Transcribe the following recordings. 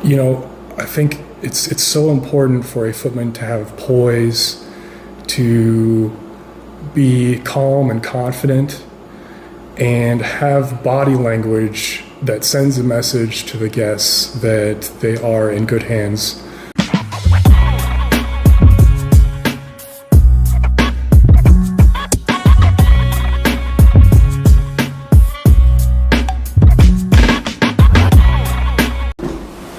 I think it's so important for a footman to have poise, to be calm and confident, and have body language that sends a message to the guests that they are in good hands.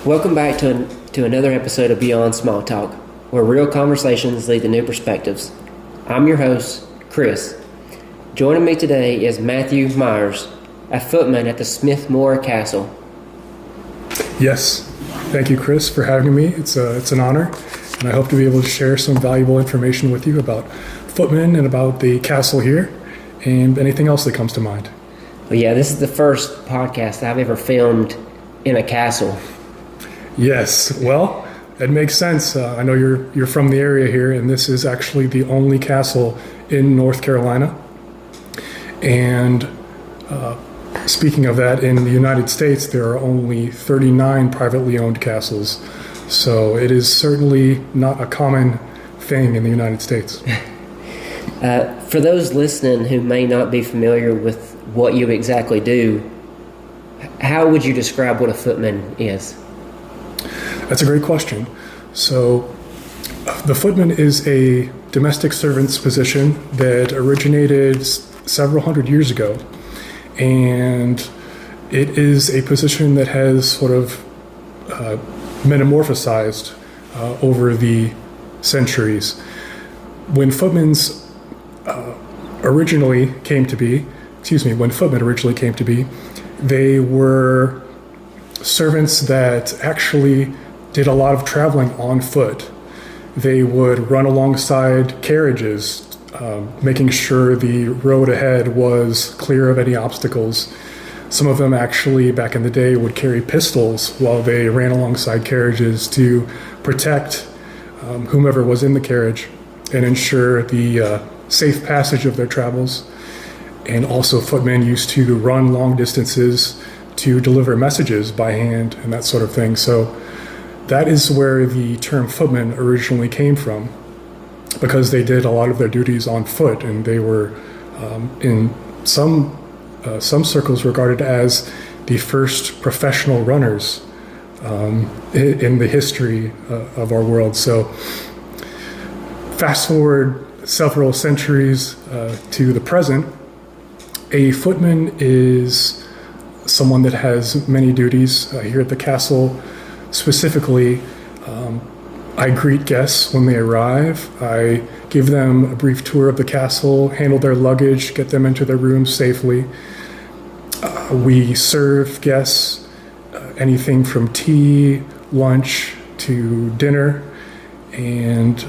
Welcome back to another episode of Beyond Small Talk, where real conversations lead to new perspectives. I'm your host, Chris. Joining me today is Matthew Myers, a footman at the Smithmore Castle. Yes, thank you, Chris, for having me. It's an honor, and I hope to be able to share some valuable information with you about footmen and about the castle here, and anything else that comes to mind. Well, yeah, this is the first podcast I've ever filmed in a castle. Yes, well, it makes sense. I know you're from the area here, and this is actually the only castle in North Carolina. And speaking of that, in the United States, there are only 39 privately owned castles. So it is certainly not a common thing in the United States. For those listening who may not be familiar with what you exactly do, how would you describe what a footman is? That's a great question. So the footman is a domestic servant's position that originated several hundred years ago. And it is a position that has sort of metamorphosized over the centuries. When footmen originally came to be, they were servants that actually did a lot of traveling on foot. They would run alongside carriages, making sure the road ahead was clear of any obstacles. Some of them actually, back in the day, would carry pistols while they ran alongside carriages to protect whomever was in the carriage and ensure the safe passage of their travels. And also, footmen used to run long distances to deliver messages by hand and that sort of thing. So that is where the term footman originally came from, because they did a lot of their duties on foot, and they were in some circles regarded as the first professional runners in the history of our world. So fast forward several centuries to the present, a footman is someone that has many duties. Here at the castle specifically, I greet guests when they arrive. I give them a brief tour of the castle, handle their luggage, get them into their rooms safely. We serve guests anything from tea, lunch, to dinner, and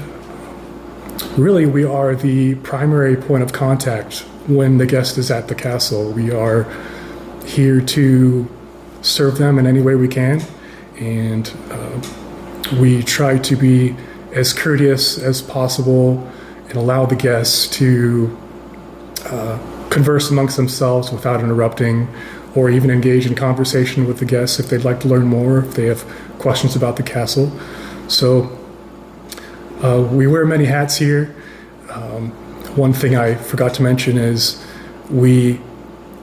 really we are the primary point of contact when the guest is at the castle. We are here to serve them in any way we can, and we try to be as courteous as possible and allow the guests to converse amongst themselves without interrupting, or even engage in conversation with the guests if they'd like to learn more, if they have questions about the castle. So we wear many hats here. One thing I forgot to mention is we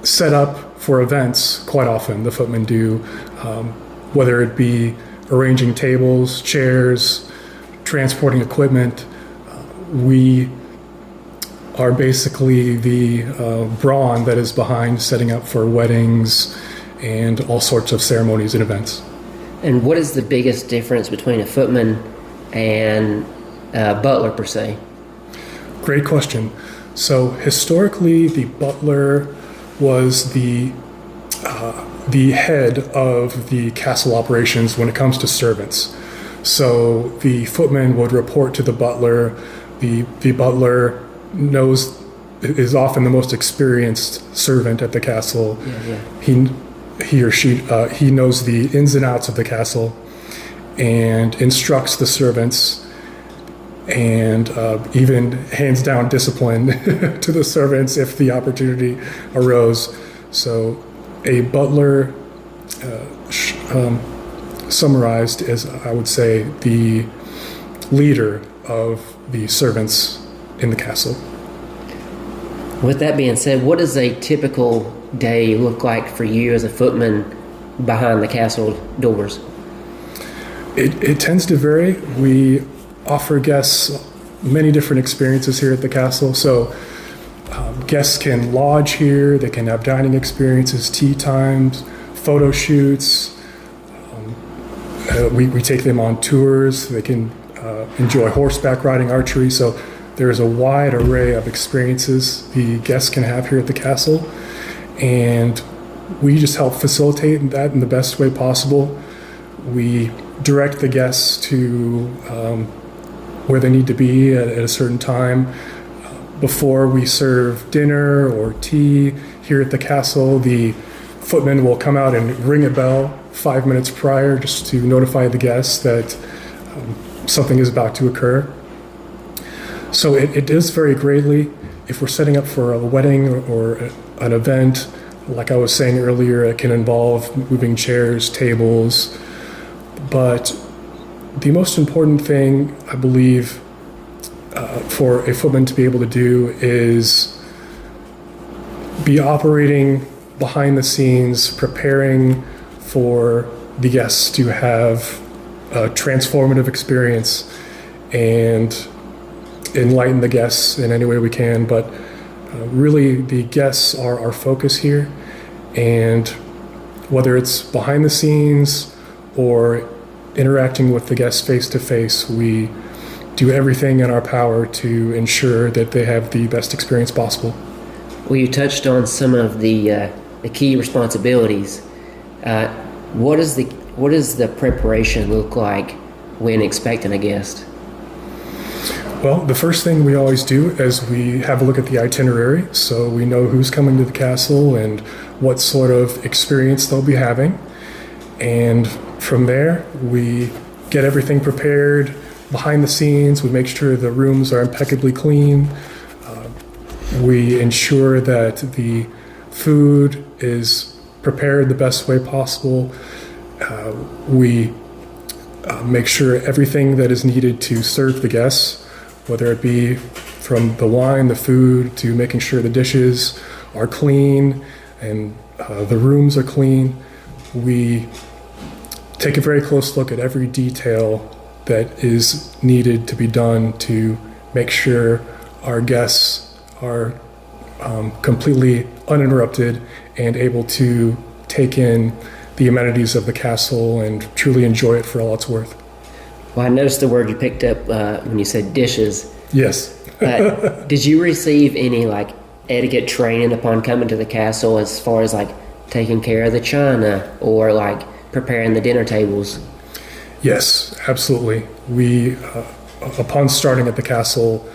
set up for events quite often. The footmen do, whether it be arranging tables, chairs, transporting equipment. We are basically the brawn that is behind setting up for weddings and all sorts of ceremonies and events. And what is the biggest difference between a footman and a butler per se? Great question. So historically, the butler was the head of the castle operations when it comes to servants. So the footman would report to the butler. The butler is often the most experienced servant at the castle. Yeah. He or she knows the ins and outs of the castle and instructs the servants, and even hands down discipline to the servants if the opportunity arose. So a butler summarized as, I would say, the leader of the servants in the castle. With that being said, what does a typical day look like for you as a footman behind the castle doors? It tends to vary. We offer guests many different experiences here at the castle. So guests can lodge here, they can have dining experiences, tea times, photo shoots. We take them on tours. They can enjoy horseback riding, archery. So there's a wide array of experiences the guests can have here at the castle. And we just help facilitate that in the best way possible. We direct the guests to where they need to be at a certain time. Before we serve dinner or tea here at the castle, the footman will come out and ring a bell 5 minutes prior just to notify the guests that something is about to occur. So it does vary greatly. If we're setting up for a wedding or an event, like I was saying earlier, it can involve moving chairs, tables. But the most important thing, I believe, for a footman to be able to do is be operating behind the scenes, preparing for the guests to have a transformative experience and enlighten the guests in any way we can. But really, the guests are our focus here. And whether it's behind the scenes or interacting with the guests face to face, we do everything in our power to ensure that they have the best experience possible. Well, you touched on some of the key responsibilities. What does the preparation look like when expecting a guest? Well, the first thing we always do is we have a look at the itinerary, so we know who's coming to the castle and what sort of experience they'll be having. And from there, we get everything prepared behind the scenes. We make sure the rooms are impeccably clean. We ensure that the food is prepared the best way possible. We make sure everything that is needed to serve the guests, whether it be from the wine, the food, to making sure the dishes are clean and the rooms are clean. We take a very close look at every detail that is needed to be done to make sure our guests are completely uninterrupted and able to take in the amenities of the castle and truly enjoy it for all it's worth. Well, I noticed the word you picked up when you said dishes. Yes. Did you receive any etiquette training upon coming to the castle, as far as taking care of the china or preparing the dinner tables? Yes, absolutely. We, upon starting at the castle,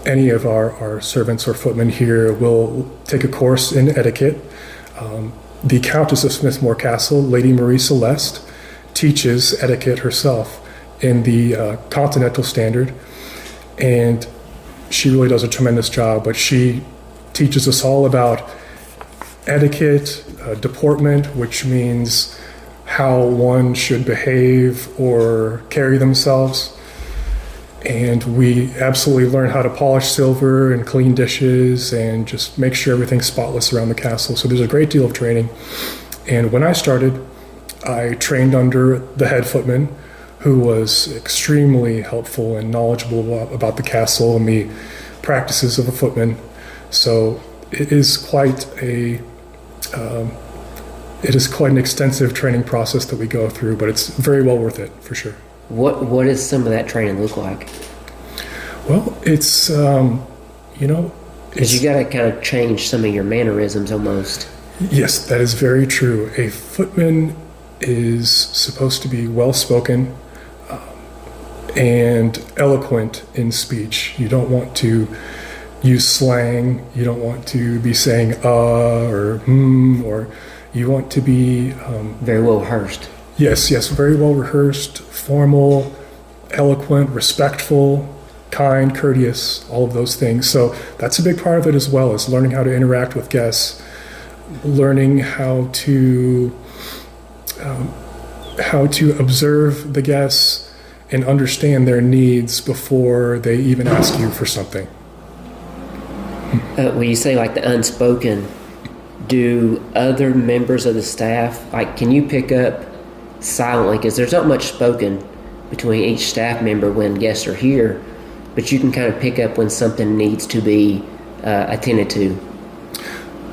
any of our servants or footmen here will take a course in etiquette. The Countess of Smithmore Castle, Lady Marie Celeste, teaches etiquette herself in the continental standard, and she really does a tremendous job. But she teaches us all about etiquette, deportment, which means how one should behave or carry themselves. And we absolutely learn how to polish silver and clean dishes and just make sure everything's spotless around the castle. So there's a great deal of training. And when I started, I trained under the head footman, who was extremely helpful and knowledgeable about the castle and the practices of a footman. So it is quite an extensive training process that we go through, but it's very well worth it for sure. What does some of that training look like? Well, it's because you got to kind of change some of your mannerisms almost. Yes, that is very true. A footman is supposed to be well-spoken and eloquent in speech. You don't want to use slang. You don't want to be saying or or you want to be very well rehearsed. Yes, very well rehearsed, formal, eloquent, respectful, kind, courteous, all of those things. So that's a big part of it as well, is learning how to interact with guests, learning how to how to observe the guests and understand their needs before they even ask you for something. When you say like the unspoken, do other members of the staff, like, can you pick up silently, because there's not much spoken between each staff member when guests are here, but you can kind of pick up when something needs to be attended to?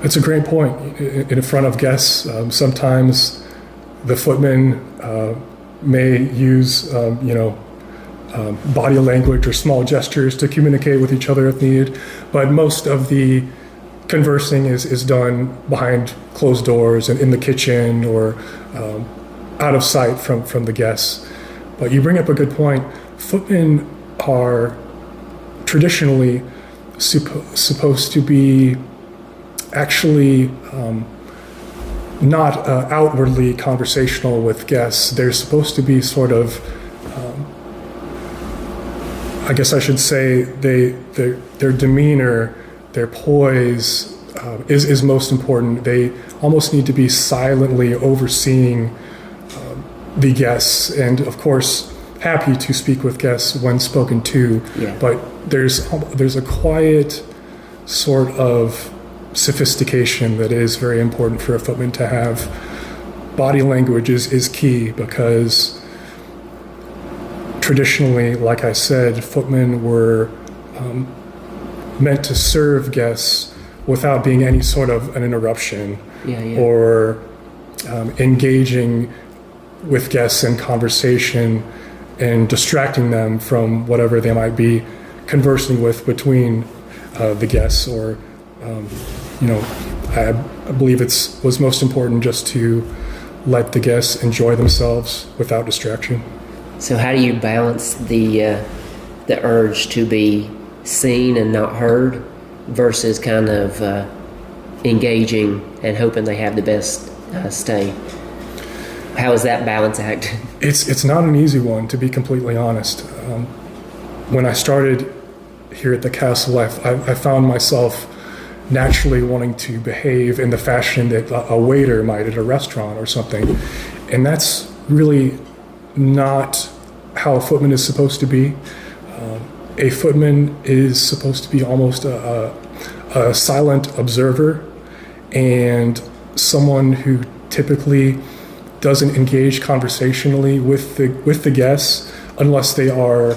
That's a great point. In front of guests, sometimes the footman may use, body language or small gestures to communicate with each other if needed, but most of the conversing is done behind closed doors and in the kitchen or out of sight from the guests. But you bring up a good point. Footmen are traditionally supposed to be actually not outwardly conversational with guests. They're supposed to be sort of, I guess I should say, their demeanor, their poise is most important. They almost need to be silently overseeing the guests, and of course happy to speak with guests when spoken to. Yeah. But there's a quiet sort of sophistication that is very important for a footman to have. Body language is key, because traditionally, like I said, footmen were meant to serve guests without being any sort of an interruption or engaging with guests in conversation and distracting them from whatever they might be conversing with between the guests, or I believe it was most important just to let the guests enjoy themselves without distraction. So how do you balance the urge to be seen and not heard versus kind of engaging and hoping they have the best stay? How is that balance act? It's not an easy one, to be completely honest. When I started here at the castle, I found myself naturally wanting to behave in the fashion that a waiter might at a restaurant or something. And that's really not how a footman is supposed to be. A footman is supposed to be almost a silent observer, and someone who typically doesn't engage conversationally with the guests unless they are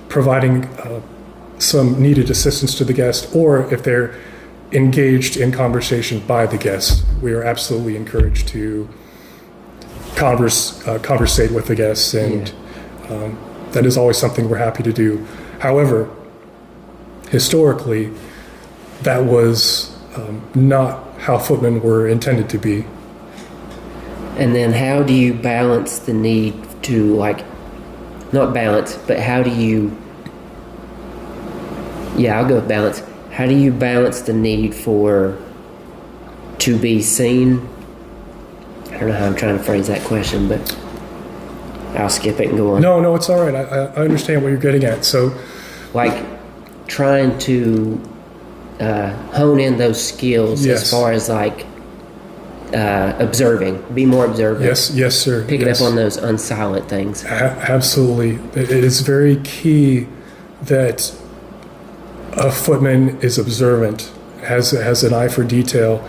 providing some needed assistance to the guest, or if they're engaged in conversation by the guests. We are absolutely encouraged to conversate with the guests, and that is always something we're happy to do. However, historically, that was not how footmen were intended to be. And then how do you balance the need to, like, not balance, but how do you, I'll go with balance. How do you balance the need to be seen? I don't know how I'm trying to phrase that question, but I'll skip it and go on. No, it's all right. I understand what you're getting at. So, like, trying to hone in those skills as far as, like, observing, be more observant. Yes, sir. Picking up on those unsilent things. Absolutely. It is very key that a footman is observant, has an eye for detail,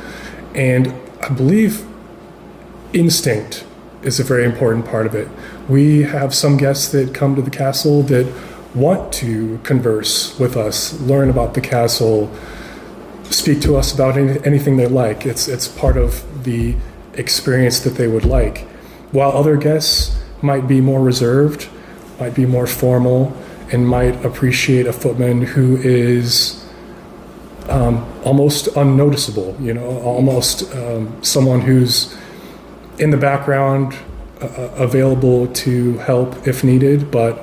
and I believe instinct is a very important part of it. We have some guests that come to the castle that want to converse with us, learn about the castle, speak to us about anything they like. It's part of the experience that they would like. While other guests might be more reserved, might be more formal, and might appreciate a footman who is almost unnoticeable, almost someone who's in the background, available to help if needed, but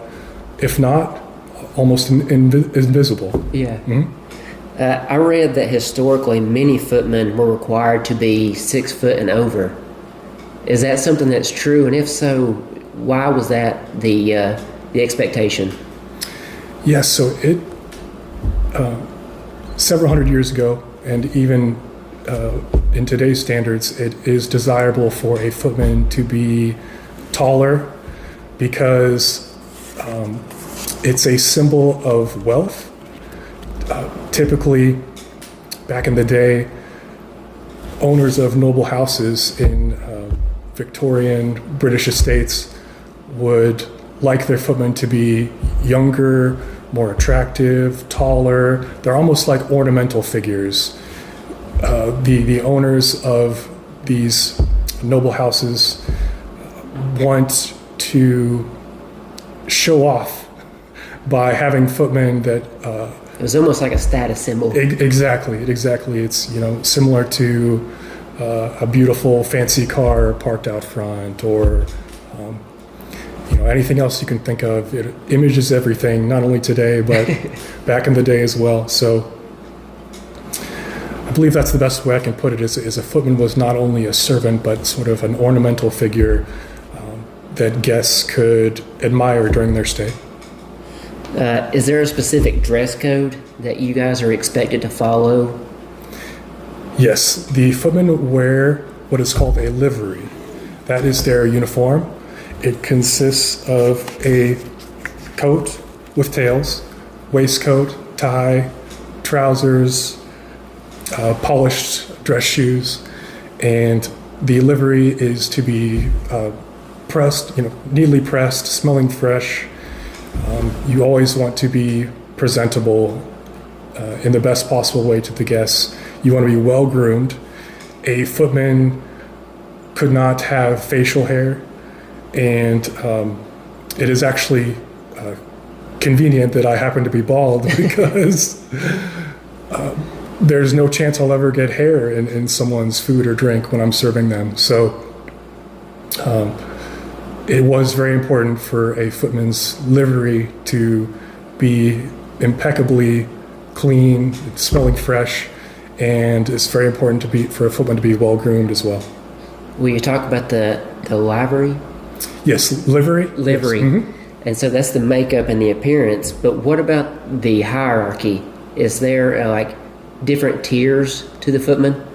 if not, almost invisible. Yeah. Mm-hmm. I read that historically many footmen were required to be 6 foot and over. Is that something that's true? And if so, why was that the expectation? Yes, so it several hundred years ago, and even in today's standards, it is desirable for a footman to be taller because it's a symbol of wealth. Typically, back in the day, owners of noble houses in Victorian British estates would like their footmen to be younger, more attractive, taller. They're almost like ornamental figures. The owners of these noble houses want to show off by having footmen that It was almost like a status symbol. exactly. It's similar to a beautiful fancy car parked out front, or anything else you can think of. It images everything, not only today but back in the day as well. So I believe that's the best way I can put it. Is a footman was not only a servant but sort of an ornamental figure that guests could admire during their stay. Is there a specific dress code that you guys are expected to follow? Yes, the footmen wear what is called a livery. That is their uniform. It consists of a coat with tails, waistcoat, tie, trousers, polished dress shoes, and the livery is to be pressed, neatly pressed, smelling fresh. You always want to be presentable in the best possible way to the guests. You want to be well groomed. A footman could not have facial hair, and it is actually convenient that I happen to be bald because there's no chance I'll ever get hair in someone's food or drink when I'm serving them. So it was very important for a footman's livery to be impeccably clean, smelling fresh, and it's very important for a footman to be well groomed as well. Will you talk about the livery? Yes, livery. Livery. Yes. And so that's the makeup and the appearance, but what about the hierarchy? Is there different tiers to the footman?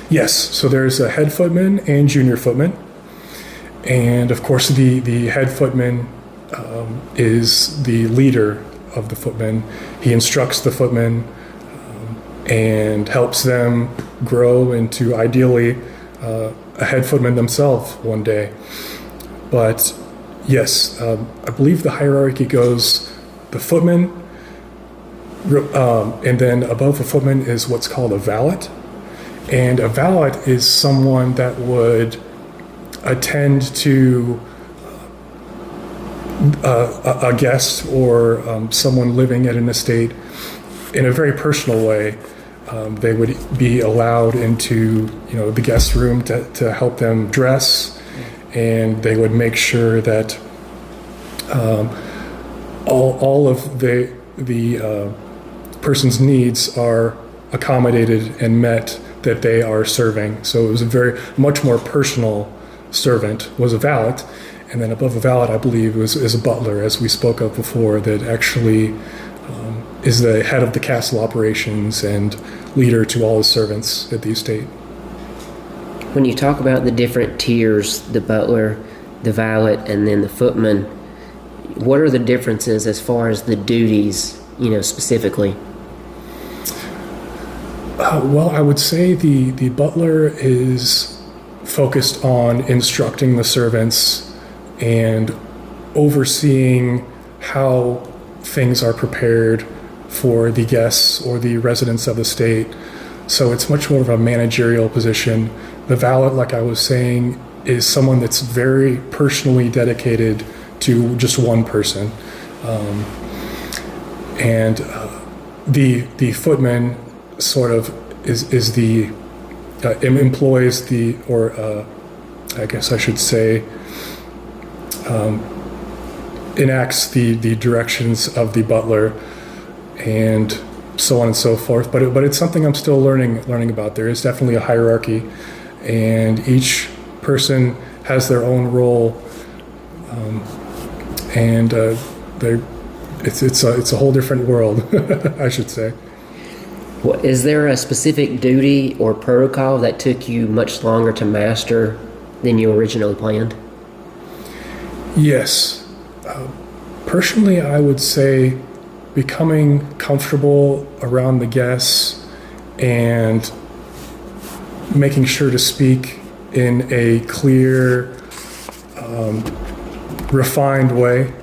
Yes, so there's a head footman and junior footman. And of course, the head footman is the leader of the footmen. He instructs the footmen and helps them grow into, ideally, a head footman themselves one day. But yes, I believe the hierarchy goes the footman, and then above the footman is what's called a valet. And a valet is someone that would attend to a guest or someone living at an estate in a very personal way. They would be allowed into the guest room to help them dress, and they would make sure that all of the person's needs are accommodated and met that they are serving. So it was a much more personal servant was a valet, and then above a valet, I believe, is a butler, as we spoke of before, that actually is the head of the castle operations and leader to all the servants at the estate. When you talk about the different tiers, the butler, the valet, and then the footman, what are the differences as far as the duties, specifically? Well, I would say the butler is focused on instructing the servants and overseeing how things are prepared for the guests or the residents of the state. So it's much more of a managerial position. The valet, like I was saying, is someone that's very personally dedicated to just one person. And the footman sort of is the employs the, or I guess I should say, enacts the directions of the butler, and so on and so forth. But it's something I'm still learning about. There is definitely a hierarchy, and each person has their own role, and it's a whole different world, I should say. Well, is there a specific duty or protocol that took you much longer to master than you originally planned? Yes. Personally, I would say becoming comfortable around the guests and making sure to speak in a clear, refined way,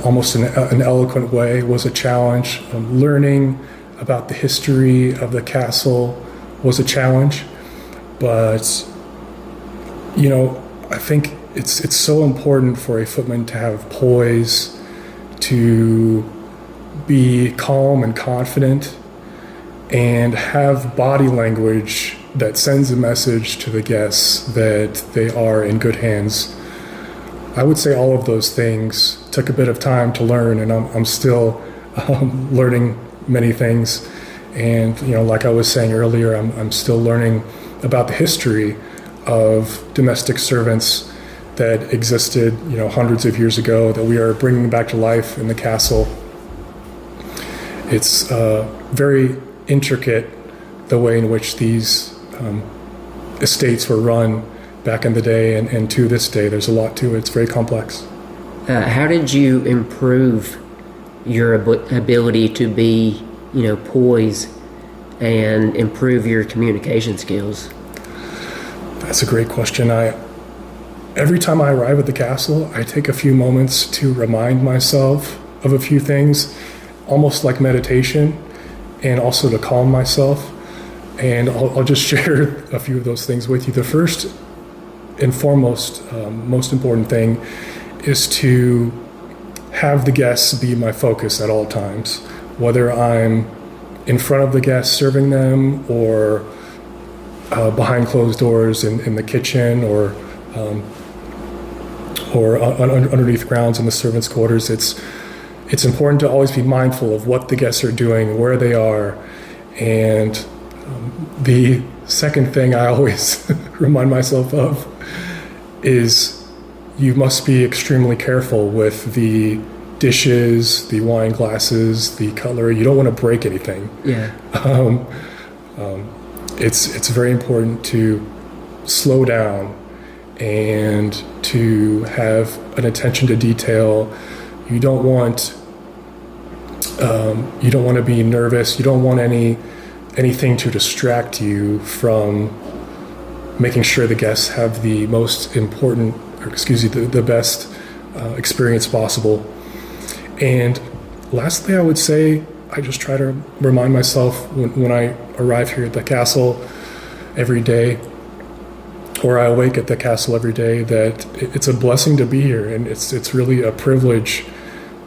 almost an eloquent way, was a challenge. Learning about the history of the castle was a challenge, but I think it's so important for a footman to have poise, to be calm and confident, and have body language that sends a message to the guests that they are in good hands. I would say all of those things took a bit of time to learn, and I'm still learning many things. And like I was saying earlier, I'm still learning about the history of domestic servants that existed, hundreds of years ago, that we are bringing back to life in the castle. It's very intricate, the way in which these estates were run back in the day, and to this day. There's a lot to it. It's very complex. How did you improve your ability to be, poised and improve your communication skills? That's a great question. Every time I arrive at the castle, I take a few moments to remind myself of a few things, almost like meditation, and also to calm myself. And I'll just share a few of those things with you. The first and foremost, most important thing is to have the guests be my focus at all times, whether I'm in front of the guests serving them, or behind closed doors in the kitchen, or underneath grounds in the servants' quarters. It's important to always be mindful of what the guests are doing, where they are. And the second thing I always remind myself of is you must be extremely careful with the dishes, the wine glasses, the cutlery. You don't want to break anything. Yeah. It's very important to slow down and to have an attention to detail. You don't want to be nervous. You don't want anything to distract you from making sure the guests have the most important, the best experience possible. And lastly, I would say I just try to remind myself when I arrive here at the castle every day, or I awake at the castle every day, that it's a blessing to be here, and it's really a privilege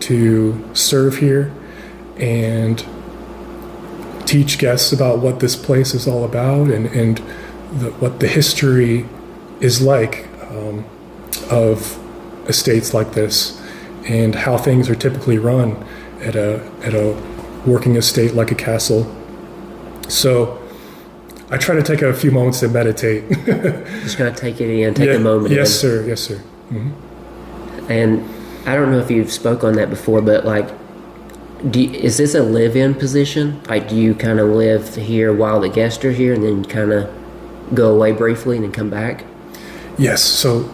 to serve here and teach guests about what this place is all about, and what the history is like of estates like this, and how things are typically run at a working estate like a castle. So I try to take a few moments to meditate. Just gotta take it in, take a moment. Yes, sir. Yes, sir. Mm-hmm. And I don't know if you've spoke on that before, but is this a live-in position? Like, do you kind of live here while the guests are here, and then kind of go away briefly and then come back? Yes. So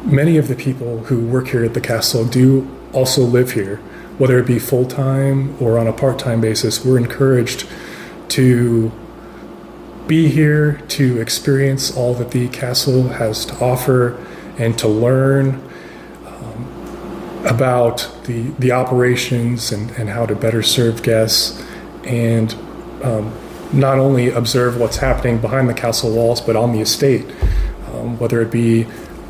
many of the people who work here at the castle do also live here, whether it be full-time or on a part-time basis. We're encouraged to be here, to experience all that the castle has to offer, and to learn about the operations and how to better serve guests, and not only observe what's happening behind the castle walls, but on the estate, whether it be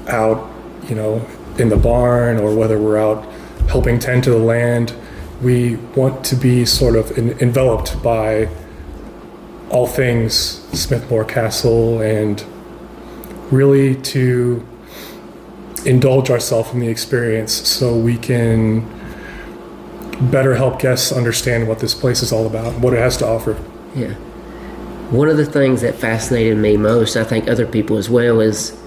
out, in the barn, or whether we're out helping tend to the land. We want to be sort of enveloped by all things Smithmore Castle, and really to indulge ourselves in the experience so we can better help guests understand what this place is all about, what it has to offer. Yeah. One of the things that fascinated me most, I think other people as well, is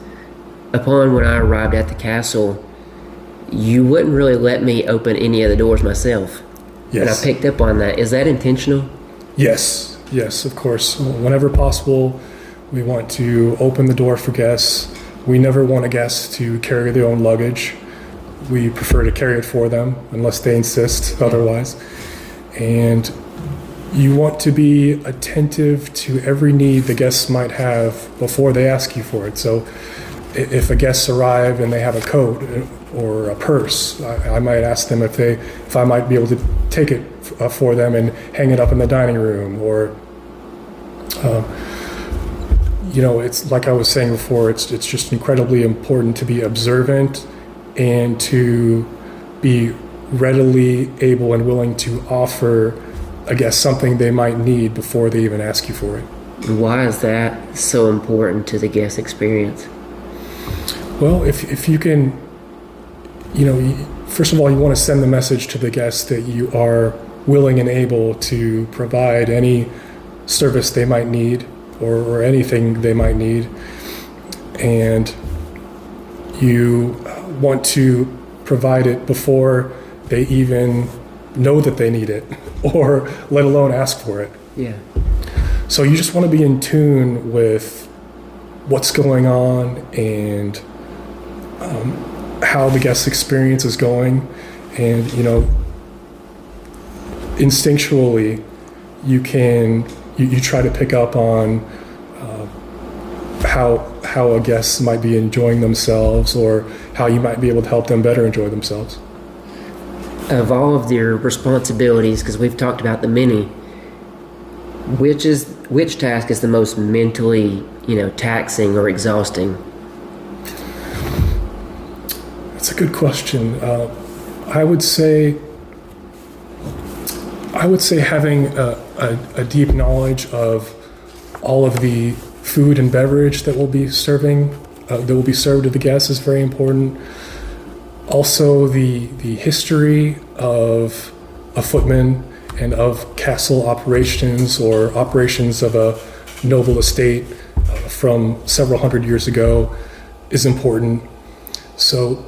upon when I arrived at the castle, you wouldn't really let me open any of the doors myself. Yes. And I picked up on that. Is that intentional? Yes, of course. Whenever possible, we want to open the door for guests, We never want a guest to carry their own luggage. We prefer to carry it for them unless they insist otherwise. And you want to be attentive to every need the guests might have before they ask you for it. So if a guest arrive and they have a coat or a purse, I might ask them if I might be able to take it for them and hang it up in the dining room. Or it's like I was saying before, it's just incredibly important to be observant and to be readily able and willing to offer a guest something they might need before they even ask you for it. Why is that so important to the guest experience? Well, if you can, first of all, you want to send the message to the guests that you are willing and able to provide any service they might need or anything they might need. And you want to provide it before they even know that they need it, or let alone ask for it. Yeah. So you just want to be in tune with what's going on and how the guest experience is going. And, instinctually, you try to pick up on how a guest might be enjoying themselves, or how you might be able to help them better enjoy themselves. Of all of their responsibilities, because we've talked about the many, which task is the most mentally, taxing or exhausting? That's a good question. I would say having a deep knowledge of all of the food and beverage that will be served to the guests is very important. Also, the history of a footman and of castle operations or operations of a noble estate from several hundred years ago is important. So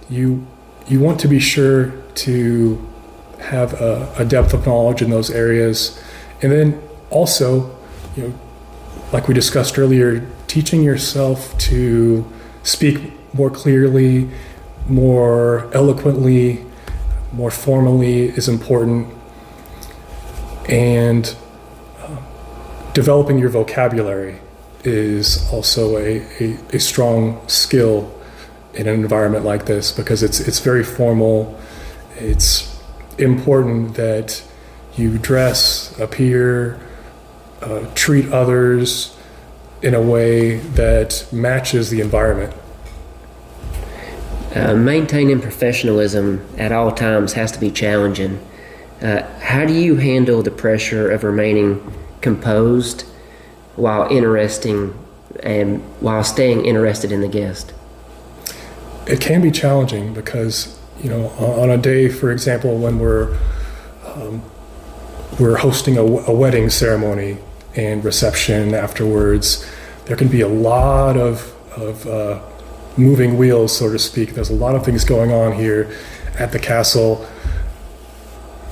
you want to be sure to have a depth of knowledge in those areas. And then also, like we discussed earlier, teaching yourself to speak more clearly, more eloquently, more formally is important. And developing your vocabulary is also a strong skill in an environment like this, because it's very formal. It's important that you dress, appear, treat others in a way that matches the environment. Maintaining professionalism at all times has to be challenging. How do you handle the pressure of remaining composed while staying interested in the guest? It can be challenging because, on a day, for example, when we're hosting a wedding ceremony and reception afterwards, there can be a lot of moving wheels, so to speak. There's a lot of things going on here at the castle.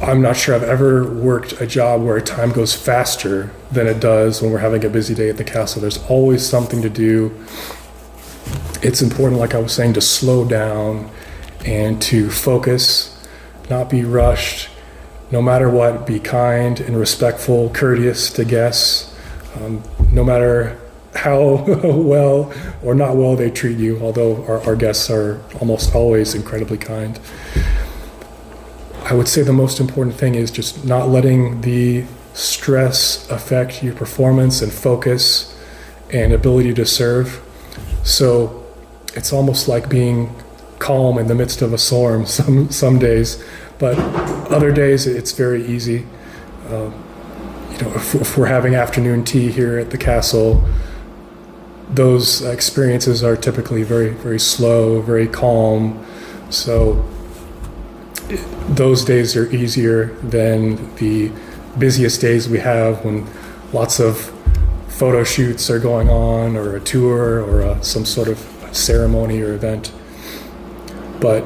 I'm not sure I've ever worked a job where time goes faster than it does when we're having a busy day at the castle. There's always something to do. It's important, like I was saying, to slow down and to focus, not be rushed. No matter what, be kind and respectful, courteous to guests, no matter how well or not well they treat you, although our guests are almost always incredibly kind. I would say the most important thing is just not letting the stress affect your performance and focus and ability to serve. So it's almost like being calm in the midst of a storm some days, but other days it's very easy. If we're having afternoon tea here at the castle, those experiences are typically very, very slow, very calm. So those days are easier than the busiest days we have when lots of photo shoots are going on, or a tour, or some sort of ceremony or event. But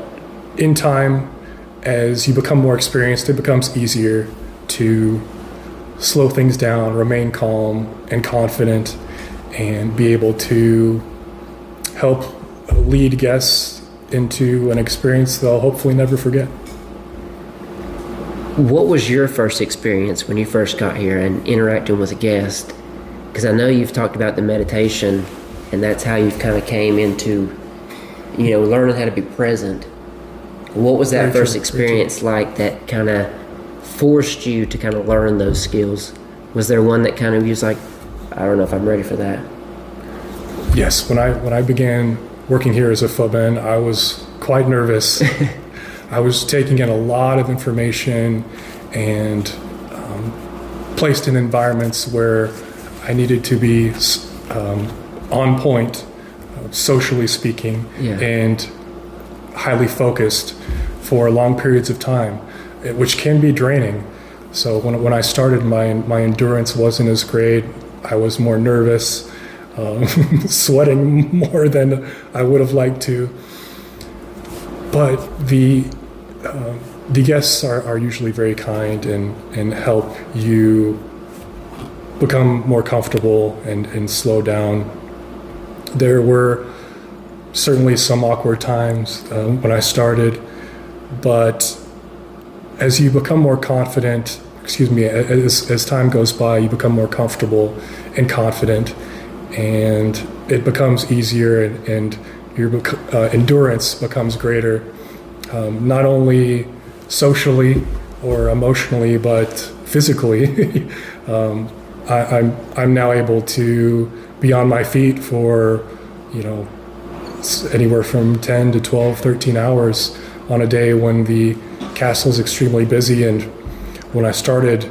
in time, as you become more experienced, it becomes easier to slow things down, remain calm and confident, and be able to help lead guests into an experience they'll hopefully never forget. What was your first experience when you first got here and interacting with a guest? Because I know you've talked about the meditation, and that's how you've kind of came into, learning how to be present. What was that first experience like that kind of forced you to kind of learn those skills? Was there one that kind of you was like, I don't know if I'm ready for that? Yes, when I began working here as a footman, I was quite nervous. I was taking in a lot of information and placed in environments where I needed to be on point, socially speaking, and highly focused for long periods of time, which can be draining. So when I started, my endurance wasn't as great. I was more nervous, sweating more than I would have liked to. But the guests are usually very kind and help you become more comfortable and slow down. There were certainly some awkward times when I started, but as you become more confident, as time goes by, you become more comfortable and confident, and it becomes easier, and your endurance becomes greater, not only socially or emotionally, but physically. I'm now able to be on my feet for, anywhere from 10 to 12, 13 hours on a day when the castle is extremely busy. And when I started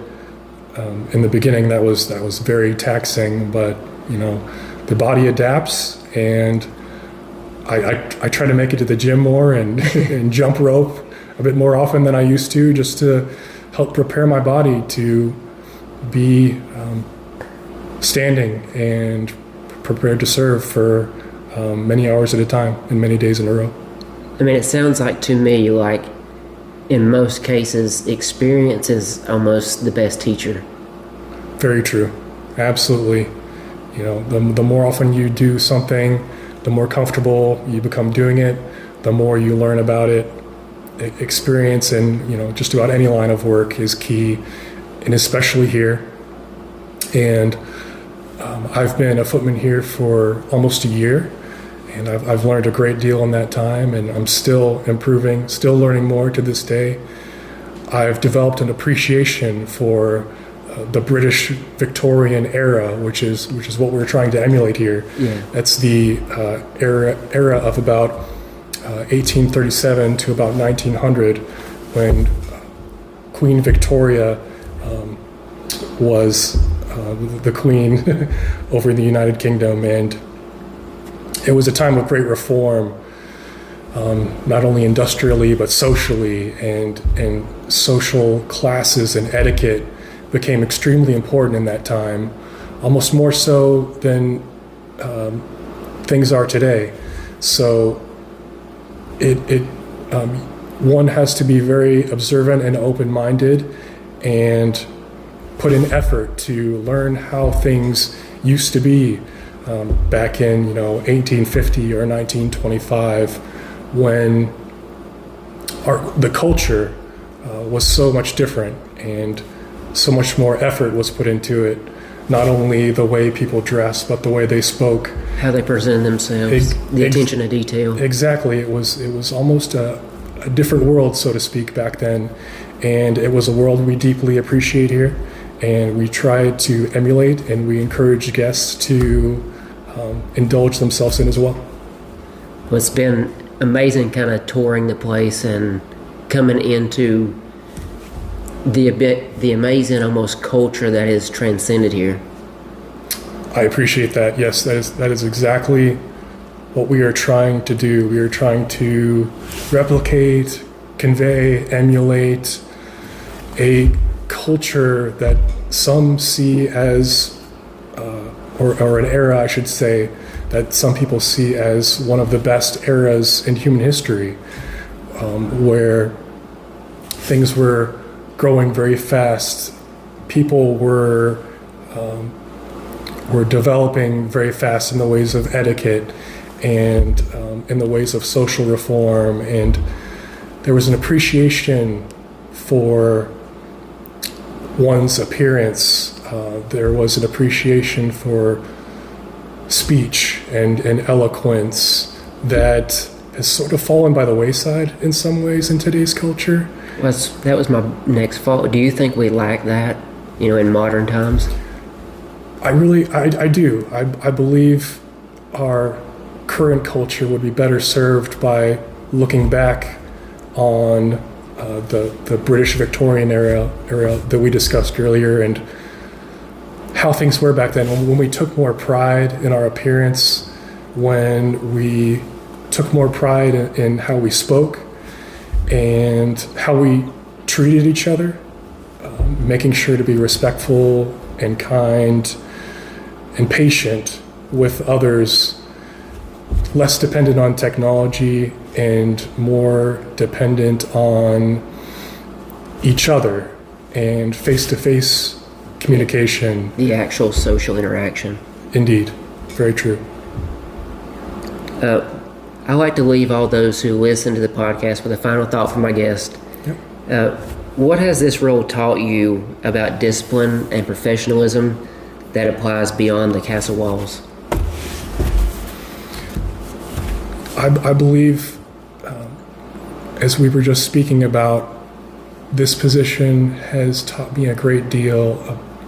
in the beginning, that was very taxing, but the body adapts, and I try to make it to the gym more and, and jump rope a bit more often than I used to, just to help prepare my body to be standing and prepared to serve for many hours at a time and many days in a row. I mean, it sounds like to me like in most cases, experience is almost the best teacher. Very true. Absolutely. The more often you do something, the more comfortable you become doing it, the more you learn about it. Experience in, just about any line of work is key, and especially here. And I've been a footman here for almost a year, and I've learned a great deal in that time, and I'm still improving, still learning more to this day. I've developed an appreciation for the British Victorian era, which is what we're trying to emulate here. Yeah. That's the era of about 1837 to about 1900, when Queen Victoria was the queen over the United Kingdom, and it was a time of great reform, not only industrially but socially, and social classes and etiquette became extremely important in that time, almost more so than things are today. So one has to be very observant and open-minded and put in effort to learn how things used to be back in 1850 or 1925, when the culture was so much different and so much more effort was put into it. Not only the way people dressed, but the way they spoke, how they presented themselves, the attention to detail. Exactly. It was almost a different world, so to speak, back then, and it was a world we deeply appreciate here, and we try to emulate, and we encourage guests to indulge themselves in as well. Well, it's been amazing kind of touring the place and coming into the amazing almost culture that is transcended here. I appreciate that. Yes, that is exactly what we are trying to do. We are trying to replicate, convey, emulate a culture that some see as, or an era, I should say, that some people see as one of the best eras in human history, where things were growing very fast. People were developing very fast in the ways of etiquette, and in the ways of social reform. And there was an appreciation for one's appearance. There was an appreciation for speech and eloquence that has sort of fallen by the wayside in some ways in today's culture. That was my next fault. Do you think we lack that, in modern times? I do. I believe our current culture would be better served by looking back on the British Victorian era that we discussed earlier, and how things were back then, when we took more pride in our appearance, when we took more pride in how we spoke and how we treated each other, making sure to be respectful and kind and patient with others, less dependent on technology and more dependent on each other and face-to-face communication. The actual social interaction. Indeed. Very true. I like to leave all those who listen to the podcast with a final thought from my guest. Yep. What has this role taught you about discipline and professionalism that applies beyond the castle walls? I believe, as we were just speaking about, this position has taught me a great deal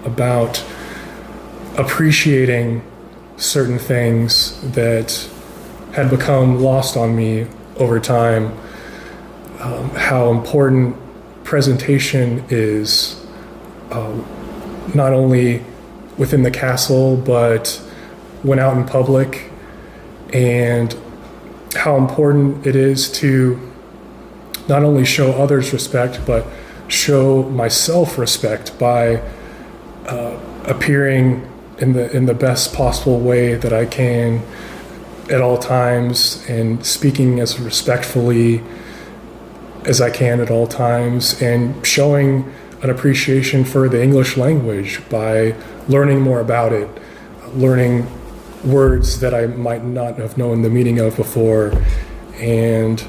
about appreciating certain things that had become lost on me over time. How important presentation is, not only within the castle, but when out in public, and how important it is to not only show others respect, but show myself respect by appearing in the best possible way that I can at all times, and speaking as respectfully as I can at all times, and showing an appreciation for the English language by learning more about it, learning words that I might not have known the meaning of before, and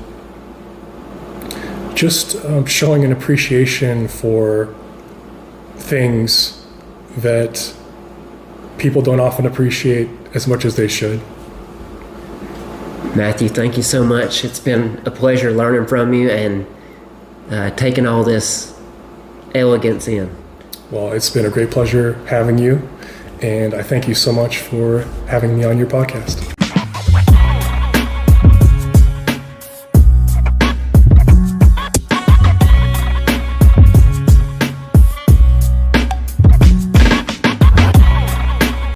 just showing an appreciation for things that people don't often appreciate as much as they should. Matthew, thank you so much. It's been a pleasure learning from you and taking all this elegance in. Well, it's been a great pleasure having you, and I thank you so much for having me on your podcast.